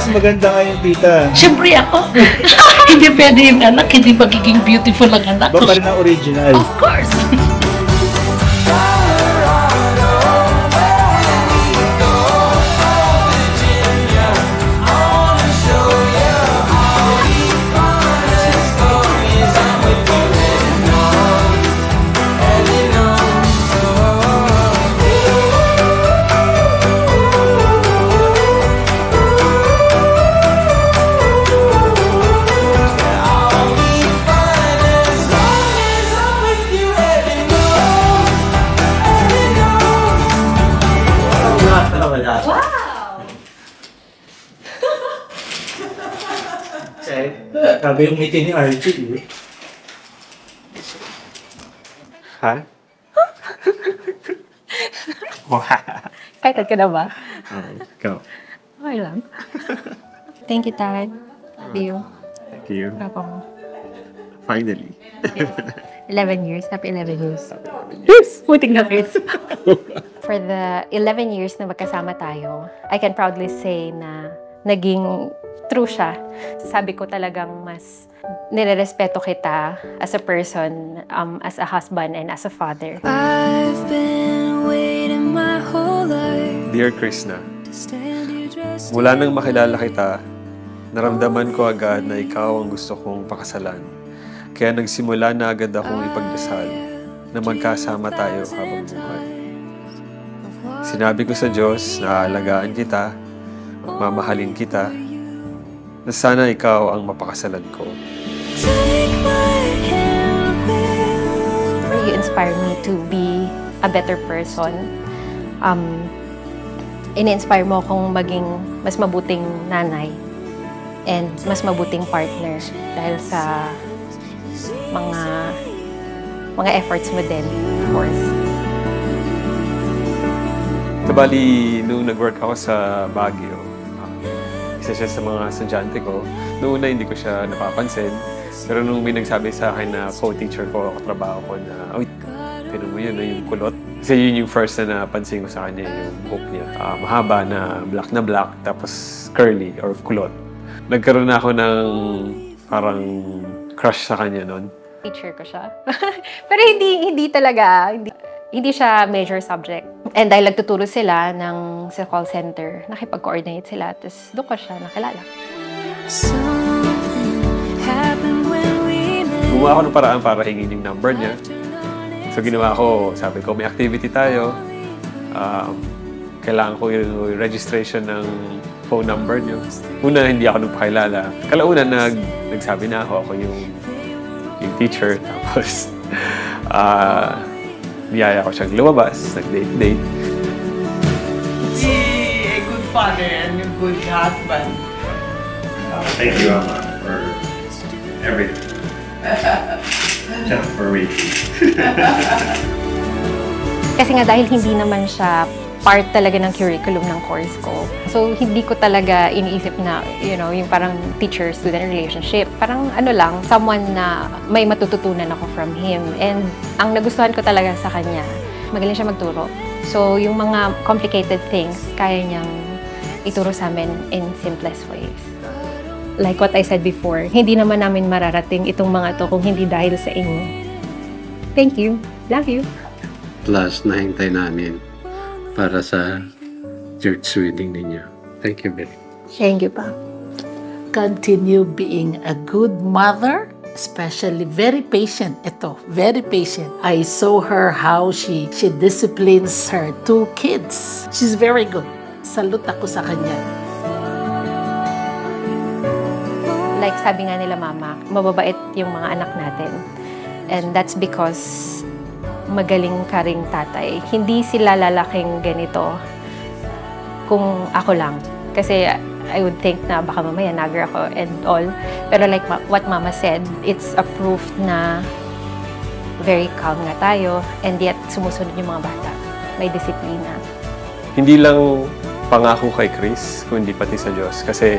mas maganda ngayon, tita? Siyempre ako. Hindi pwede yung anak, hindi magiging beautiful ang anak. Ba pa rin ang original? Of course. Wow! Grabe yung ngiti ni Archie. Ha? Excited ka na ba? Go. Okay lang. Thank you, Tad. Love you. Thank you. Papa mo. Finally. 11 years. Happy 11 years. Yes! Puting na kids. For the 11 years na magkasama tayo, I can proudly say na naging true siya. Sabi ko talagang mas nirerespeto kita as a person, as a husband, and as a father. I've been waiting my whole life. Dear Krishna, mula nang makilala kita, naramdaman ko agad na ikaw ang gusto kong pakasalan. Kaya nagsimula na agad akong ipagdasal na magkasama tayo habang buhay. Sinabi ko sa Diyos na aalagaan kita, mamahalin kita, na sana ikaw ang mapakasalan ko. You inspire me to be a better person. Ini-inspire mo akong maging mas mabuting nanay and mas mabuting partner dahil sa mga efforts mo din, of course. Bali, nung nag-work ako sa Baguio, isa siya sa mga estudyante ko. Noong una, hindi ko siya napapansin. Pero nung may nagsabi sa akin na co-teacher ko, katrabaho ko na, "Uy, tinan mo yun, yung kulot." Kasi yun yung first na napansin ko sa kanya, yung buhok niya. Mahaba na black, tapos curly or kulot. Nagkaroon na ako ng parang crush sa kanya noon. Teacher ko siya. Pero hindi talaga, hindi siya major subject. And dahil nagtuturo sila sa call center, nakipag-coordinate sila, tapos doon ko siya nakilala. Gumawa ako ng paraan para hingin yung number niya. So ginawa ko, sabi ko, may activity tayo. Kailangan ko yung registration ng phone number niyo. Una, hindi ako nagpakilala. Kalauna, nagsabi na ako yung teacher. Tapos, niyaya ko siyang lumabas, nag-date. A good father and a good husband. Thank you, Ama, for everything. Just for waiting. Kasi nga dahil hindi naman siya part talaga ng curriculum ng course ko. So, hindi ko talaga iniisip na, yung parang teacher-student relationship. Parang someone na may matututunan ako from him. And ang nagustuhan ko talaga sa kanya, magaling siya magturo. So, yung mga complicated things, kaya niyang ituro sa amin in simplest ways. Like what I said before, hindi naman namin mararating itong mga to kung hindi dahil sa inyo. Thank you. Love you. Plus, nahintay namin para sa church wedding ninyo. Thank you, Billy. Thank you, Pa. Continue being a good mother, especially very patient. Ito, very patient. I saw her how she disciplines her 2 kids. She's very good. Salute ako sa kanya. Like sabi nga nila, Mama, mababait yung mga anak natin. And that's because magaling ka ring tatay. Hindi sila lalaking ganito kung ako lang. Kasi I would think na baka mamaya nagger ako and all. Pero like what Mama said, it's a proof na very calm nga tayo and yet sumusunod yung mga bata. May disiplina. Hindi lang pangako kay Chris, kundi pati sa Diyos. Kasi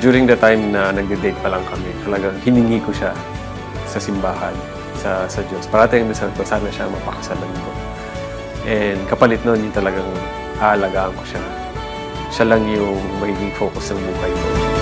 during the time na nag-date pa lang kami, talagang hiningi ko siya sa simbahan, sa Diyos. Parating na ko, sana siya mapakasalan ko. And kapalit nun, yung talagang aalagaan ko siya. Siya lang yung magiging focus ng buhay ko.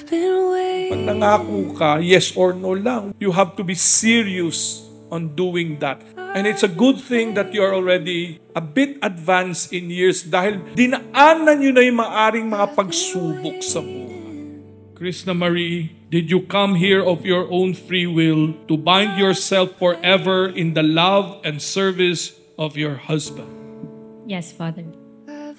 I've been waiting. Pag nangako ka, yes or no lang, you have to be serious on doing that. And it's a good thing that you are already a bit advanced in years dahil dinaanan nyo na yung maaring mga pagsubok sa buhay. Krishna Marie, did you come here of your own free will to bind yourself forever in the love and service of your husband? Yes, Father.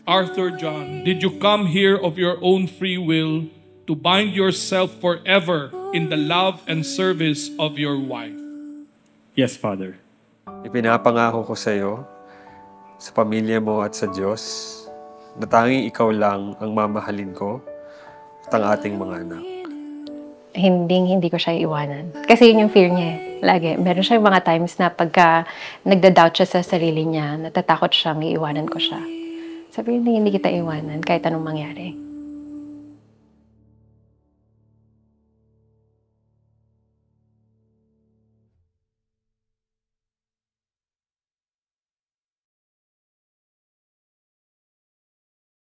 Arthur John, did you come here of your own free will to bind yourself forever in the love and service of your wife? Yes, Father. Ipinapangako ko sa iyo, sa pamilya mo at sa Diyos, na tanging ikaw lang ang mamahalin ko at ang ating mga anak. Hindi ko siya iiwanan. Kasi yun yung fear niya eh. Lagi. Meron siya yung mga times na pagka nagda-doubt siya sa sarili niya, natatakot siyang iiwanan ko siya. Sabi niya, hindi kita iiwanan kahit anong mangyari.